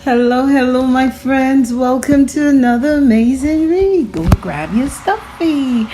Hello, my friends. Welcome to another amazing read. Go grab your stuffy.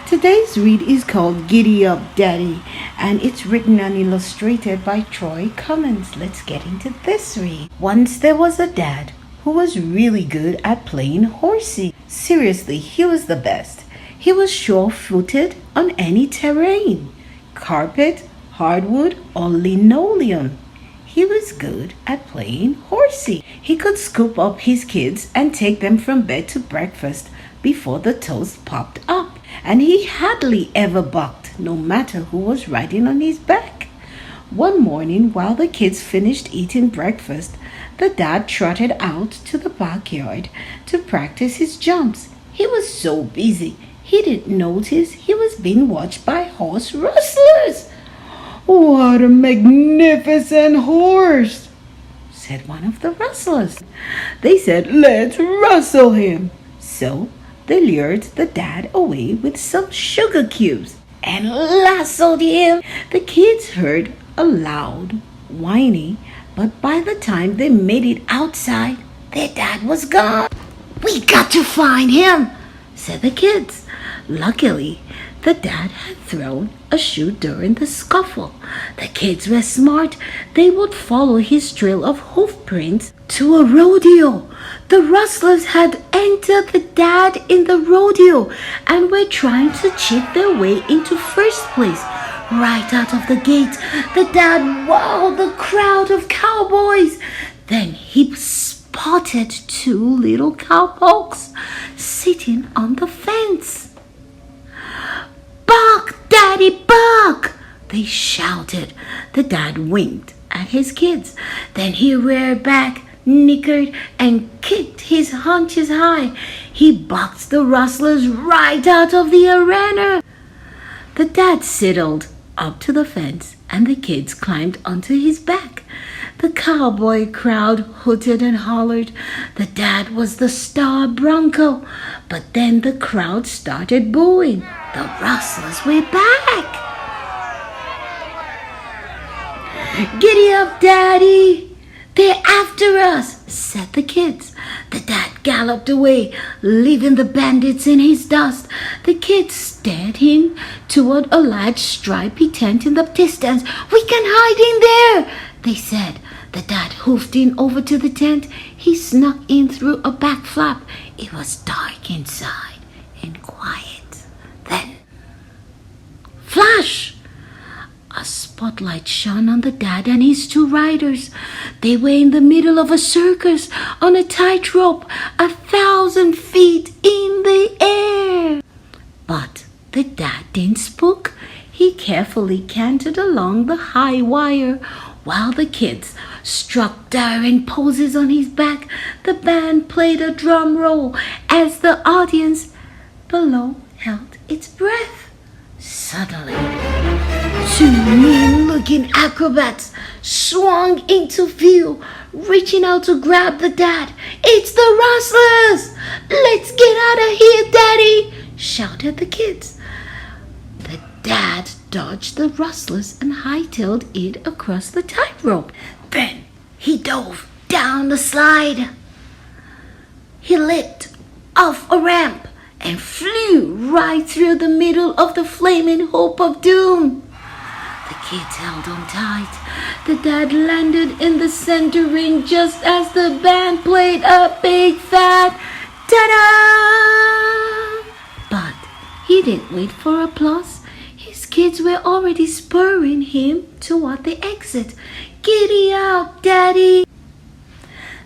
Today's read is called Giddy Up, Daddy, and it's written and illustrated by Cummings. Let's get into this read. Once there was a dad who was really good at playing horsey. Seriously, he was the best. He was sure-footed on any terrain, carpet, hardwood, or linoleum. He was good at playing horsey. He could scoop up his kids and take them from bed to breakfast before the toast popped up. And he hardly ever bucked, no matter who was riding on his back. One morning, while the kids finished eating breakfast, the dad trotted out to the backyard to practice his jumps. He was so busy, he didn't notice he was being watched by horse rustlers. "What a magnificent horse," said one of the rustlers. They said, "Let's rustle him." So they lured the dad away with some sugar cubes and lassoed him. The kids heard a loud whining, but by the time they made it outside, their dad was gone. "We got to find him," said the kids. Luckily, the dad had thrown a shoe during the scuffle. The kids were smart. They would follow his trail of hoof prints to a rodeo. The rustlers had entered the dad in the rodeo and were trying to cheat their way into first place. Right out of the gate, the dad wowed the crowd of cowboys. Then he spotted two little cowpokes sitting on the fence. "Buck, Daddy, buck!" they shouted. The dad winked at his kids. Then he reared back, nickered, and kicked his haunches high. He boxed the rustlers right out of the arena. The dad sidled up to the fence, and the kids climbed onto his back. The cowboy crowd hooted and hollered. The dad was the star bronco. But then the crowd started booing. The rustlers were back. "Giddy up, Daddy! They're after us," said the kids. The dad galloped away, leaving the bandits in his dust. The kids stared in toward a large stripy tent in the distance. "We can hide in there," they said. The dad hoofed in over to the tent. He snuck in through a back flap. It was dark inside and quiet. Then, flash! A spotlight shone on the dad and his two riders. They were in the middle of a circus on a tightrope, 1,000 feet in the air. But the dad didn't spook. He carefully cantered along the high wire while the kids struck daring poses on his back. The band played a drum roll as the audience below held its breath. Suddenly, two mean-looking acrobats swung into view, reaching out to grab the dad. "It's the rustlers! Let's get out of here, Daddy!" shouted the kids. The dad dodged the rustlers and hightailed it across the tightrope. Then he dove down the slide. He leaped off a ramp and flew right through the middle of the flaming hoop of doom. The kids held on tight. The dad landed in the center ring just as the band played a big fat ta-da! But he didn't wait for applause. His kids were already spurring him toward the exit. "Giddy up, Daddy!"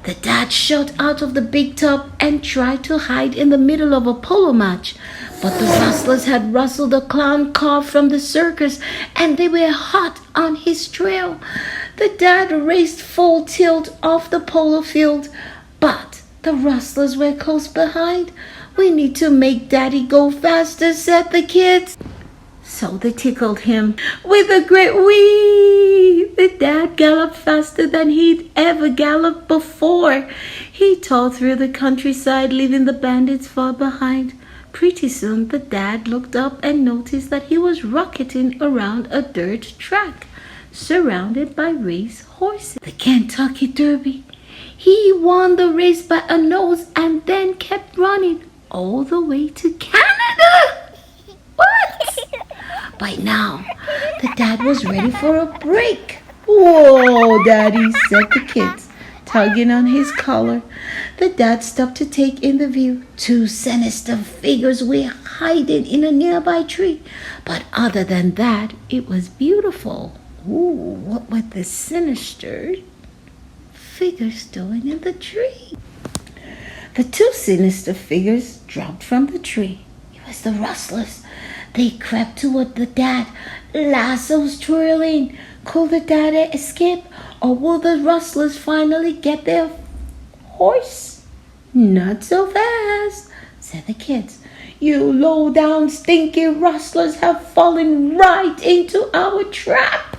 The dad shot out of the big tub and tried to hide in the middle of a polo match. But the rustlers had rustled a clown car from the circus and they were hot on his trail. The dad raced full tilt off the polo field, but the rustlers were close behind. "We need to make Daddy go faster," said the kids. So they tickled him with a great whee. The dad galloped faster than he'd ever galloped before. He tore through the countryside, leaving the bandits far behind. Pretty soon the dad looked up and noticed that he was rocketing around a dirt track, surrounded by race horses. The Kentucky Derby. He won the race by a nose and then kept running all the way to Canada. What? By now, the dad was ready for a break. Whoa, Daddy, said the kids, tugging on his collar. The dad stopped to take in the view. Two sinister figures were hiding in a nearby tree. But other than that, it was beautiful. Ooh, what were the sinister figures doing in the tree? The two sinister figures dropped from the tree. It was the rustlers. They crept toward the dad, lassos twirling. Could the dad escape, or will the rustlers finally get their horse? Not so fast, said the kids. You low-down, stinky rustlers have fallen right into our trap.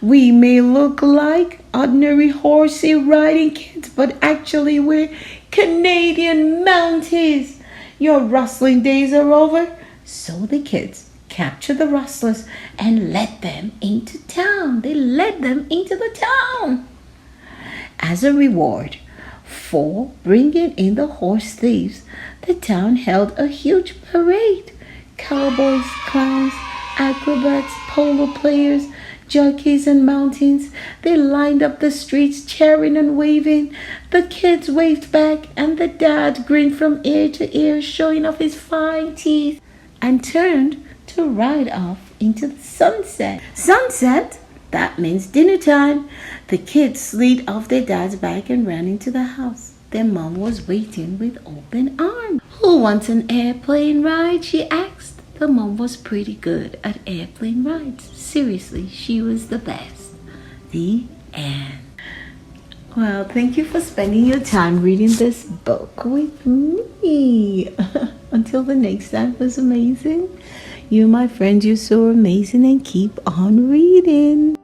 We may look like ordinary horsey riding kids, but actually we're Canadian Mounties. Your rustling days are over. So the kids captured the rustlers and led them into town. They led them into the town. As a reward for bringing in the horse thieves, the town held a huge parade. Cowboys, clowns, acrobats, polo players, jockeys and mountains. They lined up the streets cheering and waving. The kids waved back and the dad grinned from ear to ear, showing off his fine teeth, and turned to ride off into the sunset. Sunset? That means dinner time. The kids slid off their dad's back and ran into the house. Their mom was waiting with open arms. Who wants an airplane ride? She asked. The mom was pretty good at airplane rides. Seriously, she was the best. The end. Well, thank you for spending your time reading this book with me. Until the next time, it was amazing. You, my friend, you're so amazing, and keep on reading.